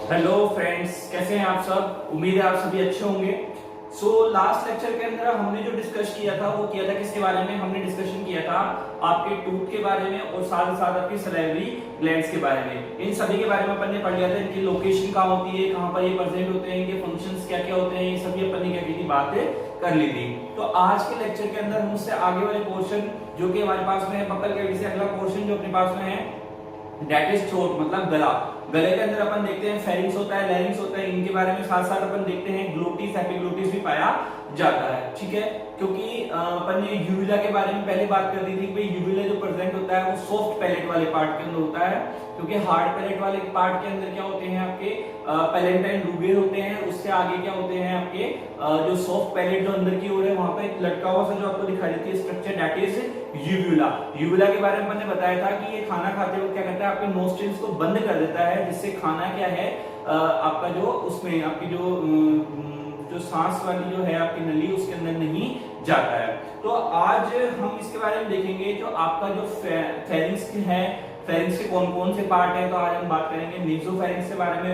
Hello friends, कैसे हैं आप सब। उम्मीद है आप सभी अच्छे होंगे। लास्ट लेक्चर के अंदर हमने जो डिस्कस किया था वो किया था किसके बारे में। हमने डिस्कशन किया था आपके टूथ के बारे में और साथ ही साथ आपकी सलाइवरी ग्लैंड्स के बारे में। इन सभी के बारे में अपन ने पढ़ लिया था, इनकी लोकेशन कहाँ होती है, कहाँ पर ये प्रेजेंट होते हैं, इनके फंक्शंस क्या क्या होते हैं, ये सभी अपन ने क्या की थी, बातें कर ली थी। तो आज के लेक्चर के अंदर हम उससे आगे वाले पोर्शन जो कि हमारे पास में है, बक्कल कैविटी से अगला पोर्शन जो अपने पास में है दैट इज थ्रोट, मतलब गला। गले के अंदर अपन देखते हैं फेरिंग्स होता है, लैरिंग्स होता है, इनके बारे में साथ साथ अपन देखते हैं ग्लोटिस, एपिग्लोटिस भी पाया जाता है। ठीक है, क्योंकि अपन ने यूविला के बारे में पहले बात कर दी थी कि भाई यूविला जो प्रेजेंट होता है वो सॉफ्ट पैलेट वाले पार्ट के अंदर होता है, क्योंकि हार्ड पैलेट वाले पार्ट के अंदर क्या होते हैं आपके पैलेंटाइन रूबेल होते हैं। उससे आगे क्या होते हैं आपके जो सॉफ्ट पैलेट जो अंदर की ओर है वहां पे लटका हुआ सा जो आपको दिखाई देती है स्ट्रक्चर दैट इज यूविला। यूविला के बारे में मैंने बताया था कि ये खाना खाते वक्त क्या करता है, आपके नोस्ट्रिल्स को बंद कर देता है, जिससे खाना क्या है आपका जो उसमें आपकी जो सांस वाली जो है आपकी नली उसके अंदर नहीं जाता है। तो आज हम इसके बारे में देखेंगे जो आपका जो फेरिंग्स है, फेरिंग्स के कौन कौन से पार्ट है। तो आज हम बात करेंगे नेसोफेरिंग्स के बारे में,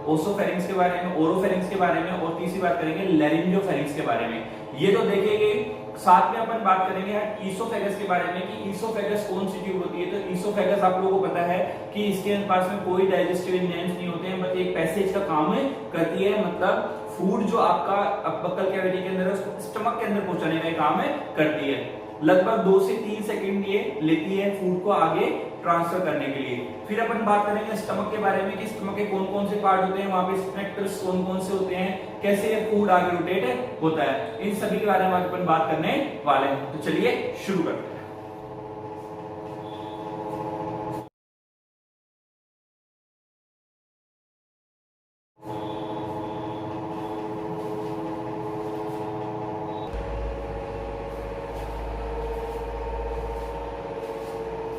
ओसोफेरिंग्स के बारे में, ओरोफेरिंग्स के बारे में, और तीसरी बात करेंगे लैरिंजियोफेरिंग्स के बारे में। ये तो देखेंगे, साथ में अपन बात करेंगे ईसोफेगस के बारे में कि ईसोफेगस कौन सी ट्यूब होती है। तो ईसोफेगस आप लोगों को पता है कि इसके पास में कोई डाइजेस्टिव एंजाइम्स नहीं होते हैं, बस एक पैसेज का काम करती है, मतलब फूड जो आपका बक्कल कैविटी के अंदर है उसको स्टमक के अंदर पहुंचाने का काम करती है। लगभग 2 से 3 सेकंड ये लेती है फूड को आगे ट्रांसफर करने के लिए। फिर अपन बात करेंगे स्टमक के बारे में कि स्टमक के कौन कौन से पार्ट होते हैं, वहां पे स्फिंक्टर्स कौन कौन से होते हैं, कैसे ये फूड आगे रोटेट होता है। इन सभी के बारे में आज अपन बात करने वाले हैं। तो चलिए शुरू करते हैं।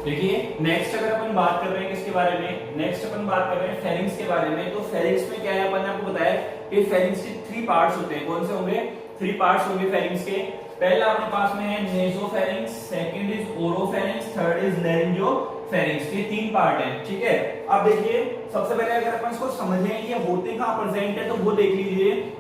देखिए नेक्स्ट अगर अपन बात कर रहे हैं किसके बारे में, नेक्स्ट अपन बात कर रहे हैं फेरिंग्स के बारे में। तो फेरिंग्स में क्या है, अपन ने आपको बताया कि फेरिंग्स के 3 पार्ट्स होते हैं। कौन से होंगे? 3 पार्ट्स होंगे फेरिंग्स के। पहला अपने पास में है nasopharynx, second is oropharynx, third is laryngopharynx. ये 3 पार्ट है। ठीक है, अब देखिए सबसे पहले अगर अपन इसको समझें कि ये होते कहां प्रेजेंट है, तो वो देख लीजिए।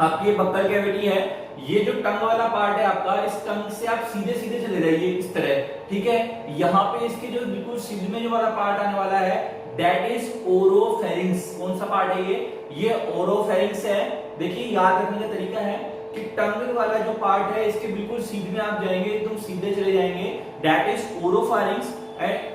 आपकी ये बक्कल कैविटी है, ये जो टंग वाला पार्ट है आपका, इस टंग से आप सीधे सीधे चले जाइए इस तरह। ठीक है, यहाँ पे इसके जो बिल्कुल सिर में जो वाला पार्ट आने वाला है दैट इज ओरोफेरिंग्स। कौन सा पार्ट है ये ओरोफेरिंग्स है। देखिए याद रखने का तरीका है कि टंग वाला जो पार्ट है इसके बिल्कुल सीधे में आप जाएंगे, एकदम सीधे चले जाएंगे, दैट इज ओरोफेरिंग्स।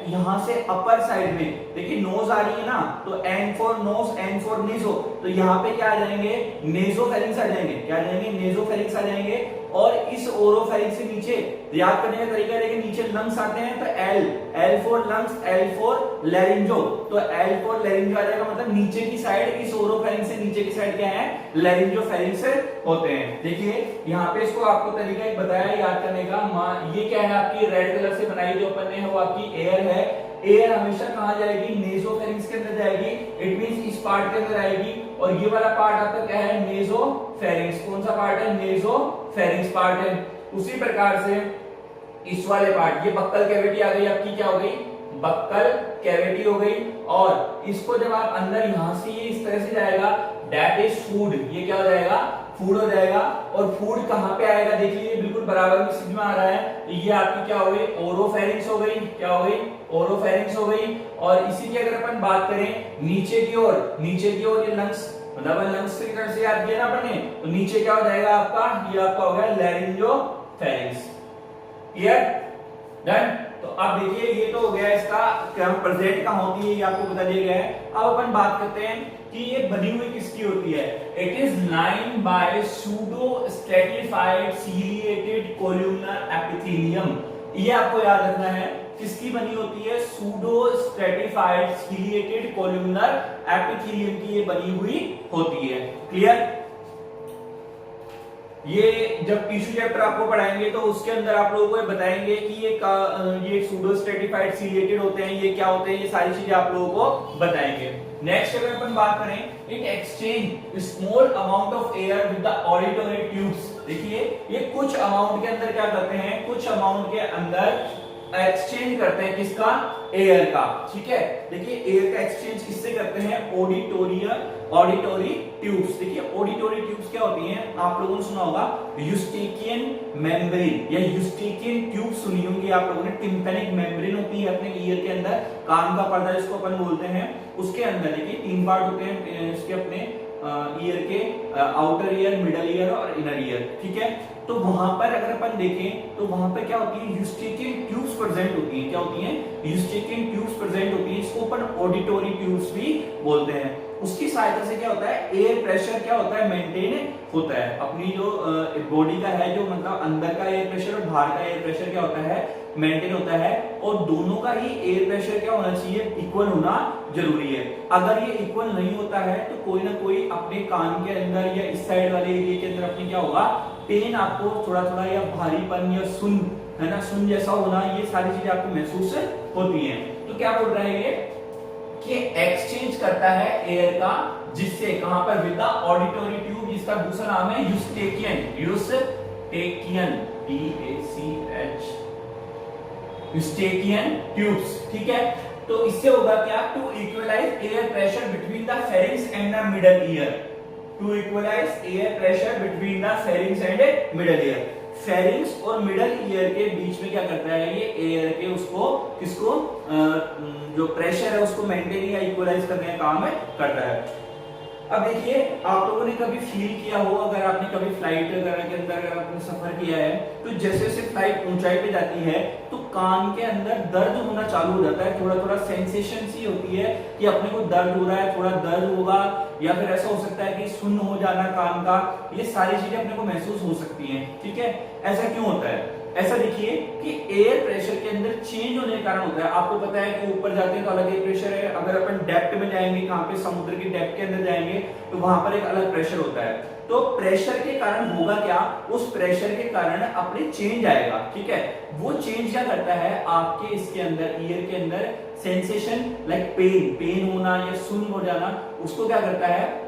यहां से अपर साइड में देखिए नोज आ रही है ना, तो N for nose, N for naso, तो यहाँ पे क्या आ जाएंगे, नेजोफेरिंग्स आ जाएंगे। क्या आ जाएंगे? नेजोफेरिंग्स आ जाएंगे। और इस ओरोफेरिंग्स से नीचे याद करने का तरीका है, नीचे लंग्स आते हैं, तो L, L for lungs, L for laryngo, तो एल फॉर लैरिंजो आ जाएगा, मतलब नीचे की साइड, इस ओरोफेरिंग्स से नीचे की साइड क्या है, लैरिंजोफेरिंग्स होते हैं। देखिए यहाँ पे इसको आपको तरीका एक बताया याद करने का। ये क्या है, आपकी रेड कलर से बनाई जो अपन ने, वो आपकी एयर है। एयर हमेशा कहां जाएगी? नेसोफेरिंग्स के अंदर जाएगी। इट मींस इस पार्ट के अंदर आएगी। और ये वाला पार्ट आपका क्या है? नेसोफेरिंग्स। कौन सा पार्ट है? नेसोफेरिंग्स पार्ट है। उसी प्रकार से इस वाले पार्ट, ये बक्कल कैविटी आ गई आपकी, क्या हो गई? बक्कल कैविटी हो गई। और इसको जब आप अंदर यहां से ये इस तरह से जाएगा, दैट इज फूड। ये क्या हो जाएगा? फूड हो जाएगा। और फूड कहां पे आएगा? देख लीजिए बिल्कुल बराबर में सिग्मा आ रहा है। ये आपकी क्या हो गई? ओरोफेरिंग्स हो गई। क्या हो गई? ओरोफेरिंग्स हो गई। और इसी की अगर अपन बात करें नीचे की ओर, नीचे की ओर ये लंग्स, मतलब लंग्स से याद किया ना अपन ने, तो नीचे क्या हो जाएगा आपका? ये आपका हो गया लैरिंजियोफेरिंग्स। क्लियर? डन। तो अब देखिए ये तो हो गया इसका क्या प्रेजेंट कहां होती है, ये आपको बता दिया गया है। अब अपन बात करते हैं कि ये बनी हुई किसकी होती है। It is lined by pseudo stratified ciliated columnar epithelium. ये आपको याद रखना है, किसकी बनी होती है? Pseudo stratified ciliated columnar epithelium की ये बनी हुई होती है। क्लियर? ये जब टिश्यू चैप्टर आपको पढ़ाएंगे तो उसके अंदर आप लोगों को बताएंगे कि ये सूडो स्ट्रेटिफाइड सीलिएटेड होते हैं, ये क्या होते हैं, ये सारी चीजें आप लोगों को बताएंगे। नेक्स्ट अगर अपन बात करें, it exchange small amount of air with the auditory tubes. देखिए ये कुछ अमाउंट के अंदर क्या करते हैं, कुछ अमाउंट के अंदर एक्सचेंज करते हैं किसका? एयर का, ठीक है। देखिए एयर का एक्सचेंज किससे करते हैं, ऑडिटोरी ट्यूब्स। देखिए ऑडिटोरी ट्यूब्स क्या होती हैं, आप लोगों ने सुना होगा यूस्टेकियन मेम्ब्रेन या यूस्टेकियन ट्यूब सुनी होंगी आप लोगों ने। टिम्पैनिक मेम्ब्रेन होती है अपने ईयर के अंदर, कान का पर्दा जिसको अपन बोलते हैं, उसके अंदर देखिए 3 पार्ट होते हैं इसके अपने ईयर के, आउटर ईयर, मिडल ईयर और इनर ईयर, ठीक है। तो वहां पर अगर अपन देखें तो वहां पर क्या होती है, यूस्टेकियन ट्यूब्स प्रेजेंट होती हैं। क्या होती हैं, यूस्टेकियन ट्यूब्स प्रेजेंट होती हैं, इसको अपन ऑडिटोरी ट्यूब्स भी बोलते हैं। उसकी सहायता से क्या होता है, एयर प्रेशर क्या होता है, मेंटेन होता है। अपनी जो बॉडी का है, जो मतलब अंदर का एयर प्रेशर और बाहर का एयर प्रेशर क्या होता है, मेंटेन होता है। और दोनों का ही एयर प्रेशर क्या होना चाहिए, इक्वल होना जरूरी है। अगर ये इक्वल नहीं होता है तो कोई ना कोई अपने कान के अंदर या इस साइड वाले एरिया के अंदर अपने क्या होगा, पेन आपको थोड़ा थोड़ा या भारीपन या सुन, है ना, सुन जैसा होना, ये सारी चीजें आपको महसूस होती हैं। तो क्या बोल रहा है ये कि एक्सचेंज करता है एयर का, जिससे कहां पर, विद द ऑडिटोरी ट्यूब, जिसका दूसरा नाम है यूस्टेकियन यूस्टेकियन ट्यूब्स, ठीक है। तो इससे होगा क्या, to equalize air pressure between the pharynx and the middle ear, to equalize air pressure between the pharynx and middle ear. Pharynx और मिडल ईयर के बीच में क्या करता है ये, एयर के उसको किसको जो प्रेशर है उसको मेंटेन या इक्वलाइज करने का काम करता है। अब देखिए आप लोगों ने कभी फील किया हो, अगर आपने कभी फ्लाइट वगैरह के अंदर अगर आपने सफर किया है, तो जैसे जैसे फ्लाइट ऊंचाई पे जाती है तो कान के अंदर दर्द होना चालू हो जाता है, थोड़ा थोड़ा सेंसेशन सी होती है कि अपने को दर्द हो रहा है, थोड़ा दर्द होगा, या फिर ऐसा हो सकता है कि सुन्न हो जाना कान का, ये सारी चीजें अपने को महसूस हो सकती हैं, ठीक है। ऐसा क्यों होता है, ऐसा देखिए कि एयर प्रेशर के अंदर चेंज होने के कारण होता है। आपको पता है कि ऊपर जाते हैं तो अलग एयर प्रेशर है, अगर अपन डेप्थ में जाएंगे, कहां पे, समुद्र की डेप्थ के अंदर जाएंगे तो वहां पर एक अलग प्रेशर होता है। तो प्रेशर के कारण होगा क्या, उस प्रेशर के कारण अपने चेंज आएगा, ठीक है। वो चेंज क्या करता है, आपके इसके अंदर, ईयर के अंदर सेंसेशन लाइक पेन होना या सुन्न हो जाना, उसको क्या करता है,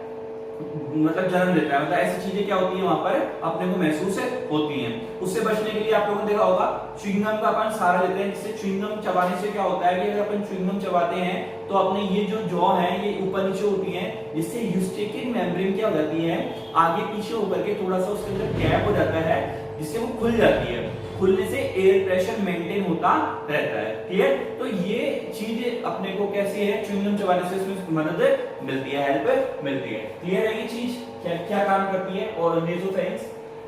मतलब जन्म देता है। मतलब ऐसी चीजें क्या होती है वहां पर अपने को महसूस होती हैं। उससे बचने के लिए आप लोगों ने देखा होगा च्युइंगम का अपन सहारा लेते हैं, जिससे च्युइंगम चबाने से क्या होता है कि अगर अपन च्युइंगम चबाते हैं तो अपने ये जो जॉ है ये ऊपर नीचे होती है, जिससे यूस्टेकियन मेम्ब्रेन क्या हो जाती है, आगे पीछे होकर के थोड़ा सा उसके अंदर गैप हो जाता है, जिससे वो खुल जाती है। खुलने से एयर प्रेशर मेंटेन होता रहता है, क्लियर। तो ये चीज अपने को कैसी है, च्युइंगम चबाने से इसमें मदद मिलती है, हेल्प मिलती है, क्लियर है ये चीज क्या क्या काम करती है। और नेसोफेरिंक्स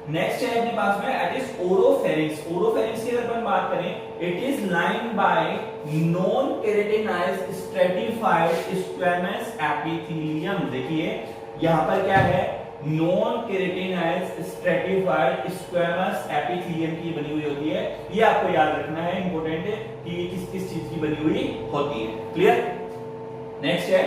नेक्स्ट है अपने पास में, इट इज ओरोफेरिंक्स। ओरोफेरिंक्स की अगर अपन बात करें, it is lined by non keratinized stratified squamous epithelium. देखिए यहां पर क्या है, non keratinized stratified squamous epithelium की बनी हुई होती है। ये आपको याद रखना है, इंपॉर्टेंट है कि ये किस किस चीज की बनी हुई होती है, क्लियर। नेक्स्ट है,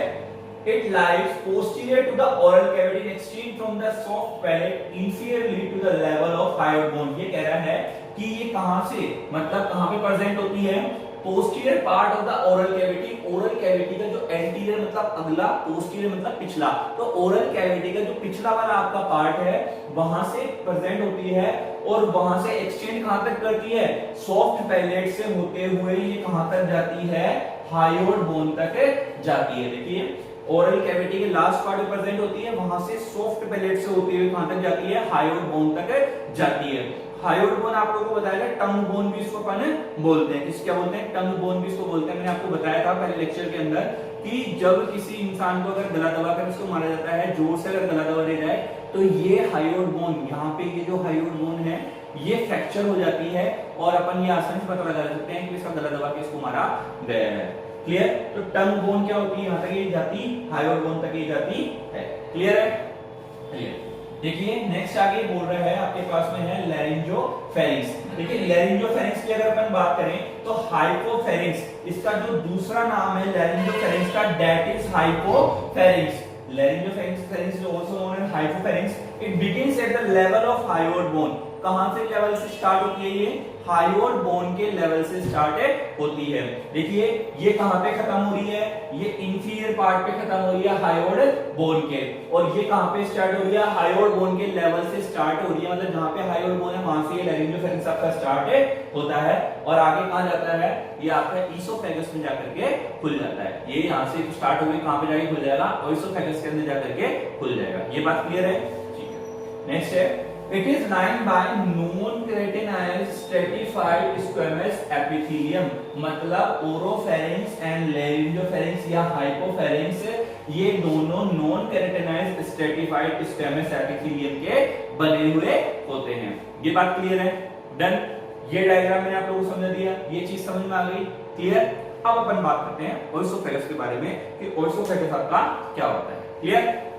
it lies posterior to the oral cavity and extend from the soft palate inferiorly to the level of hyoid bone। ये कह रहा है कि ये कहां से, मतलब कहां पे प्रेजेंट होती है, posterior part of the oral cavity. Oral cavity का जो एंटीरियर मतलब अगला, पोस्टीरियर मतलब पिछला, तो ओरल कैविटी का जो पिछला वाला आपका पार्ट है वहां से प्रेजेंट होती है और वहां से एक्सटेंड कहां तक करती है, सॉफ्ट पैलेट से होते हुए ये कहां तक जाती है, हायोइड बोन तक जाती है। देखिए ओरल कैविटी के लास्ट पार्ट में प्रेजेंट होती है, वहां से सॉफ्ट पैलेट से होते हुए कहां तक जाती है, हायोइड बोन तक जाती है। हायोइड बोन आप लोगों को बताया, टंग बोन भी इसको अपन बोलते हैं। किस क्या बोलते हैं, टंग बोन भी इसको बोलते हैं। मैंने आपको बताया था पहले लेक्चर के अंदर कि जब किसी इंसान को अगर गला दबाकर उसको मारा जाता है, जोर से अगर गला दबा दिया जाए तो ये हायोइड बोन, यहाँ पे ये जो हायोइड बोन है ये फ्रैक्चर हो जाती है और अपन ये आसानी से पता लगा सकते हैं कि इसका गला दबा के इसको मारा गया है, क्लियर। तो टंग बोन क्या होती है, यहाँ तक ये जाती, हायोइड बोन तक ये जाती है, क्लियर है, क्लियर। देखिए नेक्स्ट आगे बोल रहा है आपके पास में है लैरिंजोफेरिंक्स। देखिए लैरिंजोफेरिंक्स की अगर अपन बात करें तो हाइपोफेरिंक्स, इसका जो दूसरा नाम है लैरिंजोफेरिंक्स का, that is हाइपोफेरिंक्स। Laryngopharynx is also known as hypopharynx. It begins at the level of hyoid bone. कहां से लेवल से स्टार्ट होती है? ये हायोड बोन के लेवल से स्टार्ट होती है। देखिए ये कहां पे खत्म हो रही है? ये इंफीरियर पार्ट पे खत्म हो रही है हायोड बोन के, और ये कहां पे स्टार्ट हो रही है? हायोड बोन के लेवल से स्टार्ट हो रही है, मतलब जहां पे हायोड बोन है वहां से ये लैरिंजियोफेरेंक्स आपका स्टार्ट होता है और आगे कहां जाता है? ये आपका ईसोफेगस में जाकर के खुल जाता है। ये यहां से स्टार्ट होकर कहां पे जाके खुल जाएगा? ईसोफेगस के अंदर जाकर के खुल जाएगा। ये बात क्लियर है? ठीक है। नेक्स्ट है, it is lined by non-keratinized stratified squamous epithelium, मतलब ओरोफेरिंक्स एंड लैरिंजियोफेरिंक्स या हाइपोफेरिंक्स ये दोनों non keratinized stratified squamous epithelium के बने हुए होते हैं। ये बात क्लियर है? डन। ये डायग्राम मैंने आप लोगों को समझा दिया, ये चीज समझ में आ गई? क्लियर। अब अपन बात करते हैं ओइसोफेगस के बारे में कि ओइसोफेगस आपका क्या होता है। क्लियर।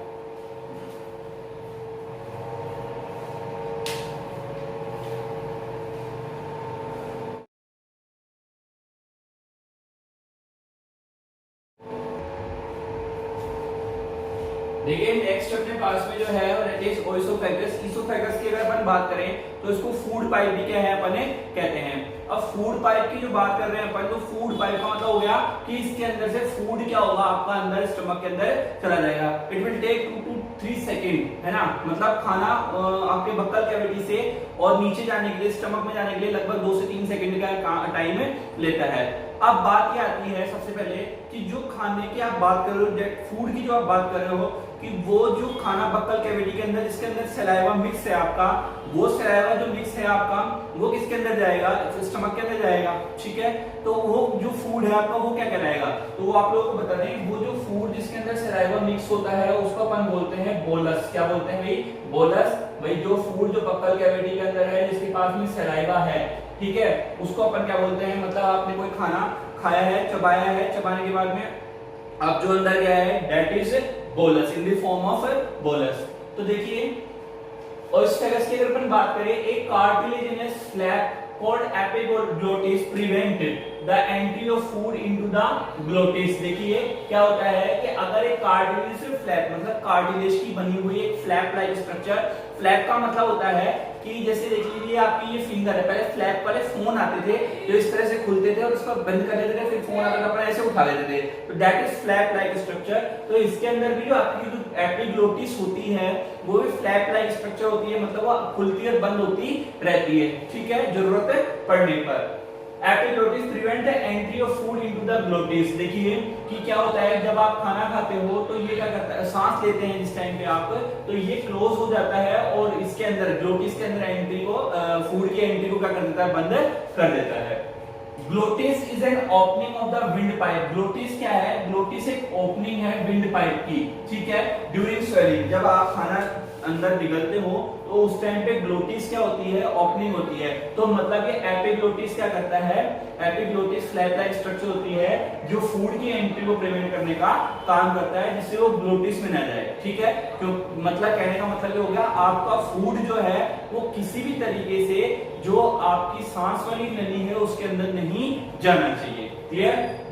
देखिए नेक्स्ट अपने पास में जो है दैट इज ओइसोफेगस। ईसोफेगस की अगर अपन बात करें तो इसको फूड पाइप भी क्या है अपन कहते हैं। अब फूड पाइप की जो बात कर रहे हैं अपन, तो फूड पाइप का मतलब हो गया कि इसके अंदर से फूड क्या होगा आपका अंदर स्टमक के अंदर चला जाएगा। It will take 2 to 3 second, है ना, मतलब खाना आपके बक्कल कैविटी से और नीचे जाने के लिए, स्टमक में जाने के लिए लगभग 2 से 3 सेकेंड का टाइम लेता है। अब बात क्या आती है सबसे पहले कि जो खाने की आप बात कर रहे हो, फूड की जो आप बात कर रहे हो, कि वो जो खाना बक्कल कैविटी के अंदर जिसके अंदर सलाइवा मिक्स है आपका, वो सलाइवा जो मिक्स है आपका वो किसके अंदर जाएगा? स्टमक के अंदर जाएगा। ठीक है, तो वो जो फूड है आपका वो क्या कहलाएगा? तो वो आप लोगों को बता दें, वो जो फूड जिसके अंदर सलाइवा मिक्स होता है उसको अपन बोलते हैं बोलस। क्या बोलते हैं भाई? बोलस। भाई जो फूड जो बक्कल कैविटी के अंदर है जिसके पास में सलाइवा है, ठीक है, उसको अपन क्या बोलते हैं? मतलब आपने कोई खाना खाया है, चबाया है, चबाने के बाद में अब जो अंदर गया है that is bolus, in the form of bolus. तो देखिए ओइसोफेगस की अगर अपन बात करें, एक cartilaginous flap called epiglottis prevent the entry of food into the glottis। देखिए क्या होता है कि अगर एक कार्टिलेज फ्लैप, मतलब कार्टिलेज की बनी हुई एक फ्लैप लाइक स्ट्रक्चर, फ्लैप का मतलब होता है कि जैसे देख लीजिए आपकी ये फिंगर है, पहले फ्लैप वाले फोन आते थे जो इस तरह से खुलते थे और उसको बंद कर देते थे, फिर फोन आता था अपना ऐसे उठा लेते थे, तो that is flap like structure. तो इसके अंदर भी जो आपकी जो एपिग्लोटिस होती है वो भी फ्लैप लाइक स्ट्रक्चर होती है, मतलब वो खुलती और बंद होती रहती है। ठीक है, जरूरत पड़ने पर। Epiglottis prevent the entry of food into the glottis. देखिए कि क्या होता है जब आप खाना खाते हो तो ये क्या करता है, सांस लेते हैं जिस टाइम पे आप, तो ये क्लोज हो जाता है और इसके अंदर ग्लोटिस के अंदर एंट्री को, फूड की एंट्री को क्या कर देता है? बंद कर देता है। Glottis is an opening of the wind pipe. Glottis क्या है? ग्लोटिस एक ओपनिंग है विंड पाइप की। ठीक है, ड्यूरिंग स्वेलिंग, जब आप खाना अंदर निगलते हो तो उस टाइम पे ग्लोटिस क्या होती है? ओपनिंग होती है। तो मतलब ये एपिग्लोटिस क्या करता है? एपिग्लोटिस फ्लैप लाइक स्ट्रक्चर होती है जो फूड की एंट्री को प्रिवेंट करने का काम करता है, जिससे वो ग्लोटिस में ना जाए। ठीक है, तो मतलब कहने का मतलब ये हो गया आपका फूड जो है वो किसी भी तरीके से जो आपकी सांस वाली नली है उसके अंदर नहीं जाना चाहिए। क्लियर।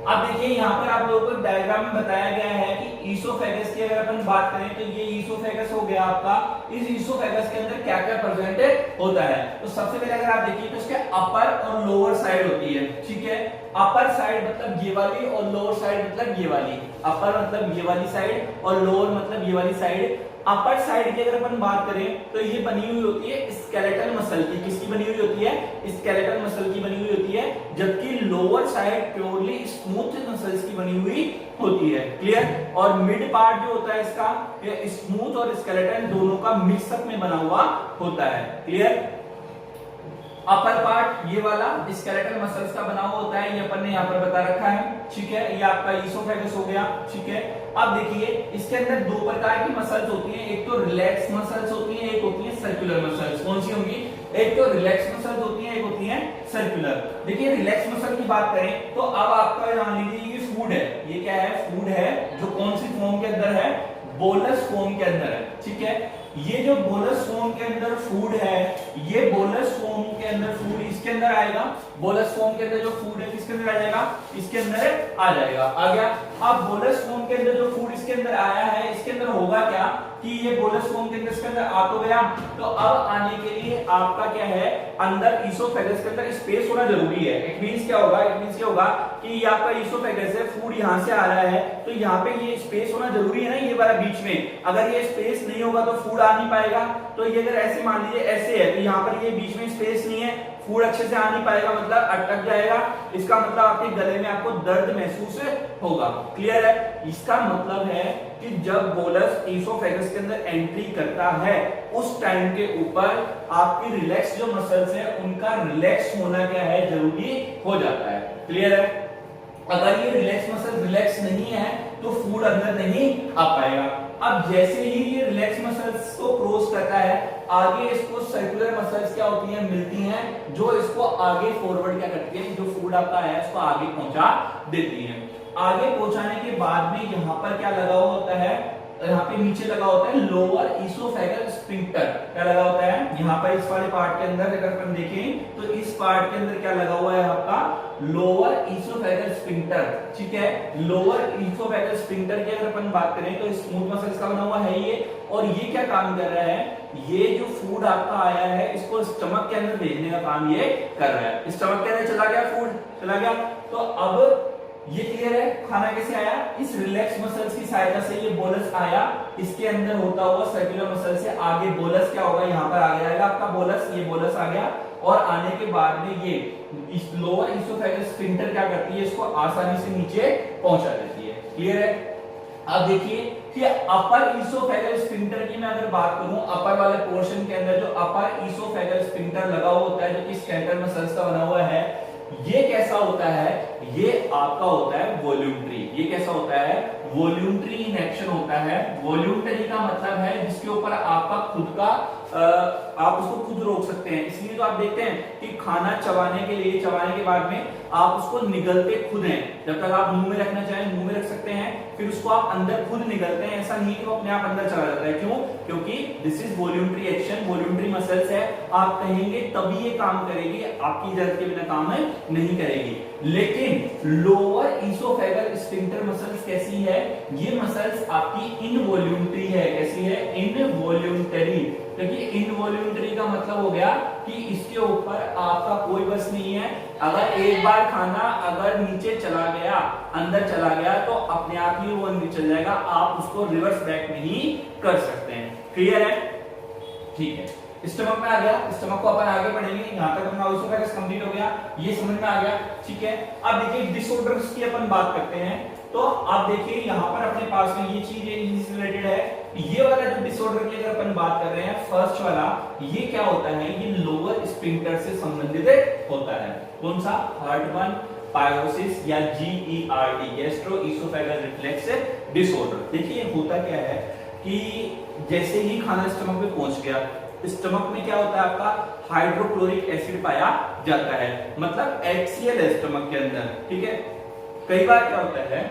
अब देखिए यहाँ पर आप लोगों को डायग्राम में बताया गया है कि ईसोफेगस की अगर अपन बात करें तो ये ईसोफेगस हो गया आपका। इस ईसोफेगस के अंदर क्या क्या प्रेजेंट होता है? तो सबसे पहले अगर आप देखिए तो इसके अपर और लोअर साइड होती है। ठीक है, अपर साइड मतलब ये वाली और लोअर साइड मतलब ये वाली। अपर मतलब ये वाली साइड और लोअर मतलब ये वाली साइड। अपर साइड की अगर अपन बात करें तो ये बनी हुई होती है स्केलेटल मसल की। किसकी बनी हुई होती है? स्केलेटल मसल की बनी हुई होती है, जबकि lower side purely smooth muscles की बनी हुई होती है। क्लियर। और मिड पार्ट जो होता है इसका, ये स्मूथ और स्केलेटल दोनों का मिक्सअप में बना हुआ होता है। क्लियर। अपर पार्ट ये वाला स्केलेटल मसल्स का बना हुआ होता है, ये अपन ने यहाँ पर बता रखा है। ठीक है, ये आपका ईसोफेगस हो गया। ठीक है, अब देखिए इसके अंदर दो प्रकार की मसल्स होती हैं, एक तो रिलैक्स मसल्स होती हैं, एक होती है सर्कुलर मसल्स। कौन सी होंगी? एक तो रिलैक्स मसल्स होती हैं, एक होती है सर्कुलर। देखिए रिलैक्स मसल की बात करें तो अब आपका जान लीजिए ये फूड है। ये क्या है? फूड है जो कौन सी फॉर्म के अंदर है? बोलस फॉर्म के अंदर है। ठीक है, ये जो बोलस फॉर्म के अंदर फूड है, ये बोलस फॉर्म के अंदर फूड इसके किसके अंदर आएगा, बोलस फॉर्म के अंदर जो फूड है किसके अंदर आ जाएगा, इसके अंदर आ जाएगा। आ गया। अब बोलस फॉर्म के अंदर जो फूड इसके अंदर आया है, इसके अंदर होगा क्या कि ये बोलस फॉर्म के अंदर इसके अंदर आ तो गया, तो अब आने के लिए आपका क्या है, अंदर ईसोफेगस के अंदर स्पेस होना जरूरी है। इट मींस क्या होगा, इट मींस क्या होगा कि ये आपका ईसोफेगस है, फूड यहां से आ रहा है, तो यहाँ पे ये स्पेस होना जरूरी है ना, ये वाला बीच में। अगर ये स्पेस नहीं होगा तो फूड आ नहीं पाएगा। तो ये अगर ऐसे मान लीजिए ऐसे है, तो यहाँ पर ये बीच में स्पेस नहीं है, फूड अच्छे से आ नहीं पाएगा, मतलब अटक जाएगा। इसका मतलब आपके गले में आपको दर्द महसूस होगा। क्लियर है? इसका मतलब है कि जब बोलस ईसोफेगस के अंदर एंट्री करता है, उस टाइम के ऊपर आपकी रिलैक्स जो मसल्स है उनका रिलैक्स होना क्या है, जरूरी हो जाता है। क्लियर है? अगर ये रिलैक्स मसल रिलैक्स नहीं है तो फूड अंदर नहीं आ पाएगा। अब जैसे ही ये रिलैक्स मसल्स को क्रॉस करता है, आगे इसको सर्कुलर मसल्स क्या होती हैं, मिलती हैं, जो इसको आगे फॉरवर्ड क्या करती है, जो फूड आपका है उसको आगे पहुंचा देती हैं। आगे पहुंचाने के बाद में यहाँ पर क्या लगा हुआ होता है, यहाँ पे नीचे लगा होता है लोअर ईसोफेगल स्फिंक्टर। क्या लगा होता है यहाँ पर, इस वाले पार्ट के अंदर अगर अपन देखें तो इस पार्ट के अंदर क्या लगा हुआ है आपका, लोअर ईसोफेगल स्फिंक्टर। ठीक है, लोअर ईसोफेगल स्फिंक्टर की अगर अपन बात करें तो स्मूथ मसल्स का बना हुआ है ये, और ये क्या काम कर रहा है, ये जो फूड आपका आया है इसको स्टमक के अंदर भेजने का काम ये कर रहा है। स्टमक के अंदर चला गया, फूड चला गया, तो अब ये क्लियर है, खाना कैसे आया, इस रिलैक्स मसल्स की सहायता से ये बोलस आया, इसके अंदर होता हुआ सर्कुलर मसल से आगे बोलस क्या होगा, यहाँ पर आ जाएगा आपका बोलस, ये बोलस आ गया, और आने के बाद में ये इस लोअर ईसोफेगल स्फिंक्टर क्या करती है, इसको आसानी से नीचे पहुंचा देती है। क्लियर है? अब देखिए कि अपर ईसोफेगल स्फिंक्टर की मैं अगर बात करूं, अपर वाले पोर्शन के अंदर जो अपर ईसोफेगल स्फिंक्टर लगा हुआ होता है, जो कि स्केलेटल मसल्स का बना हुआ है, ये कैसा होता है, ये आपका होता है वॉल्यूंट्री। ये कैसा होता है, वॉल्यूंट्री इन एक्शन होता है। वॉल्यूंटरी का मतलब है जिसके ऊपर आपका खुद का आप उसको खुद रोक सकते हैं। इसलिए तो आप देखते हैं कि खाना चबाने के लिए, चबाने के बाद में आप उसको निगलते खुद हैं। जब तक आप मुंह में रखना चाहें मुंह में रख सकते हैं, फिर उसको आप अंदर खुद निगलते हैं। ऐसा नहीं कि वो अपने आप अंदर चला जाता है। क्यों? क्योंकि this is voluntary action, voluntary muscles है। आप कहेंगे तभी ये काम करेगी, आपकी इजाजत के बिना काम नहीं करेगी। लेकिन लोअर ईसोफेगल स्फिंक्टर मसल्स कैसी है, ये मसल्स आपकी इनवॉल्यूंटरी है। कैसी है? इनवॉल्यूंटरी। क्योंकि इनवॉल्यूंटरी का मतलब हो गया कि इसके ऊपर आपका कोई बस नहीं है। अगर एक बार खाना अगर नीचे चला गया, अंदर चला गया, तो अपने आप ही वो अंदर चल जाएगा, आप उसको रिवर्स बैक नहीं कर सकते हैं। क्लियर है? ठीक है, स्टमक में आ गया, स्टमक को अपन आगे पढ़ेंगे। यहाँ तक अपना ईसोफेगस कंप्लीट हो गया, ये समझ में आ गया। ठीक है, अब देखिए डिसऑर्डर्स की अपन बात करते हैं। तो आप देखिए यहाँ पर अपने पास में ये चीज इससे रिलेटेड है। ये वाला जो डिसऑर्डर की अगर अपन बात कर रहे हैं, फर्स्ट वाला, ये क्या होता है, ये लोअर स्फिंक्टर से संबंधित होता है। कौन सा? हार्टबर्न, पायोसिस या GERD, gastro oesophageal reflex disorder. देखिए होता क्या है कि जैसे ही खाना स्टमक में पहुंच गया, स्टमक में क्या होता है आपका, हाइड्रोक्लोरिक एसिड पाया जाता है, मतलब HCl है स्टमक के अंदर। ठीक है, कई बार क्या होता है,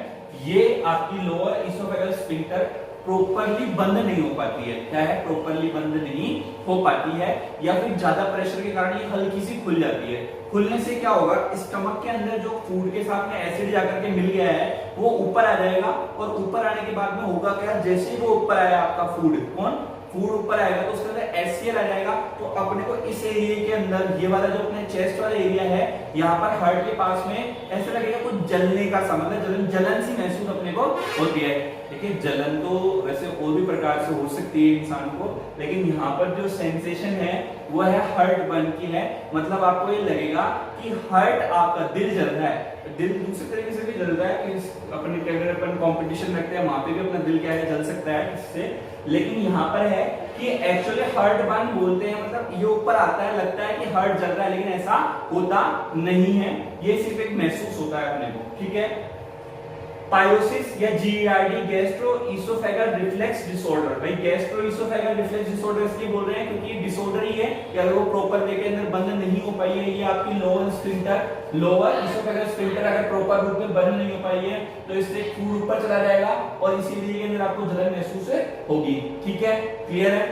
ये आपकी लोअर ईसोफेगल स्फिंक्टर प्रॉपर्ली बंद नहीं हो पाती है। क्या है? प्रॉपर्ली बंद नहीं हो पाती है, या फिर ज्यादा प्रेशर के कारण ये हल्की सी खुल जाती है। खुलने से क्या होगा, स्टमक के अंदर जो फूड के साथ में एसिड जाकर के मिल गया है वो ऊपर आ जाएगा, और ऊपर आने के बाद में होगा क्या, जैसे ही वो ऊपर आया आपका फूड, कौन फूड ऊपर आएगा तो उसके अंदर HCl आ जाएगा। तो अपने को इस एरिया के अंदर, ये वाला जो अपने चेस्ट वाला एरिया है, यहाँ पर हार्ट के पास में ऐसा लगेगा कुछ जलने का सा, मतलब जलन सी महसूस अपने को होती है। देखिए जलन तो वैसे और भी प्रकार से हो सकती है इंसान को, लेकिन यहाँ पर जो सेंसेशन है वो है हार्ट बर्न की है। मतलब आपको ये लगेगा कि हार्ट आपका दिल जल रहा है। दिल दूसरे तरीके से भी जल रहा है कि अपने अगर अपन कंपटीशन रखते हैं वहां पे भी अपना दिल क्या है, जल सकता है इससे। लेकिन यहाँ पर है कि एक्चुअली हार्ट बर्न बोलते हैं, मतलब ये ऊपर आता है, लगता है कि हार्ट जल रहा है, लेकिन ऐसा होता नहीं है, ये सिर्फ एक महसूस होता है अपने को। ठीक है, पायोसिस या GERD, gastro oesophageal reflex disorder. भाई गैस्ट्रो ईसोफेगल रिफ्लेक्स डिसऑर्डर इसलिए बोल रहे हैं क्योंकि डिसऑर्डर ही है कि अगर वो प्रॉपर वे के अंदर बंद नहीं हो पाई है, ये आपकी lower sphincter, lower oesophageal sphincter अगर प्रॉपर रूप में बंद नहीं हो पाई है तो इससे फूड ऊपर चला जाएगा और इसीलिए के अंदर आपको जलन महसूस होगी। ठीक है, क्लियर है,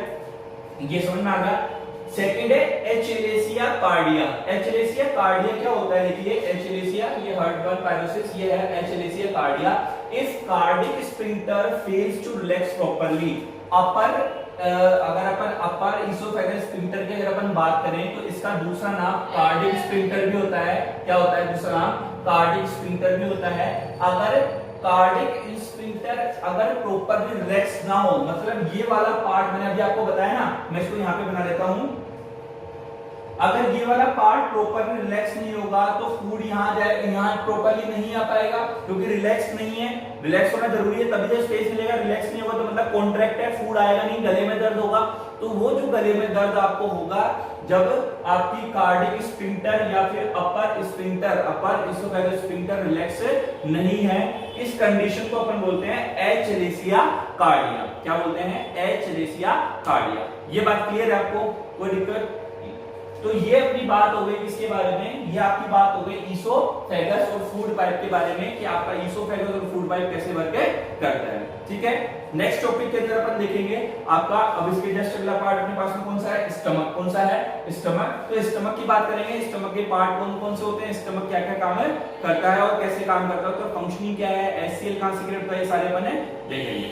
ये समझ में आ गया। सेकंड है एचलेसिया कार्डिया। एचलेसिया कार्डिया क्या होता है, देखिए एचलेसिया, ये हार्ट वाल पायरोसिस, ये है achalasia cardia. If cardiac sphincter fails to relax properly, upper अगर अपन अपर इसोफेगस स्फिंक्टर की अगर अपन बात करें तो इसका दूसरा नाम कार्डिक स्फिंक्टर भी होता है। क्या होता है दूसरा नाम, कार्डिक स्फिंक्टर भी होता है। अगर कार्डिक स्फिंक्टर अगर प्रॉपर्ली रिलैक्स ना हो, मतलब ये वाला पार्ट मैंने अभी आपको बताया ना, मैं इसको यहाँ पे बना देता हूं, अगर ये वाला पार्ट प्रॉपर्ली रिलैक्स नहीं होगा तो फूड यहाँ प्रॉपर्ली नहीं आ पाएगा, क्योंकि रिलैक्स नहीं है। रिलैक्स होना जरूरी है तभी तो स्पेस मिलेगा। रिलैक्स नहीं होगा तो मतलब कॉन्ट्रैक्ट है, फूड आएगा नहीं, गले में दर्द होगा। तो वो जो गले में दर्द आपको होगा जब आपकी कार्डिक स्फिंक्टर या फिर अपर स्फिंक्टर, अपर इसोफेगस स्फिंक्टर रिलैक्स नहीं है, इस कंडीशन को अपन बोलते हैं एचलेसिया कार्डिया। क्या बोलते हैं, एचलेसिया कार्डिया। ये बात क्लियर है आपको, कोई दिक्कत? तो ये अपनी बात हो गई किसके बारे में, ये आपकी बात हो गई ईसोफेगस और फूड पाइप के बारे में, कि आपका ईसोफेगस और फूड पाइप कैसे वर्क करता है। ठीक है, नेक्स्ट टॉपिक के अंदर अपन देखेंगे आपका, अब इसके जस्ट अगला पार्ट अपने पास में कौन सा है, स्टमक। कौन सा है, स्टमक। तो स्टमक की बात करेंगे, स्टमक के पार्ट कौन कौन से होते हैं, स्टमक क्या क्या काम करता है और कैसे काम करता है, तो फंक्शनिंग क्या है, एचसीएल कहां से क्रिएट होता है, ये सारे अपन देखेंगे।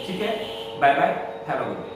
ठीक है, bye bye, have a good day.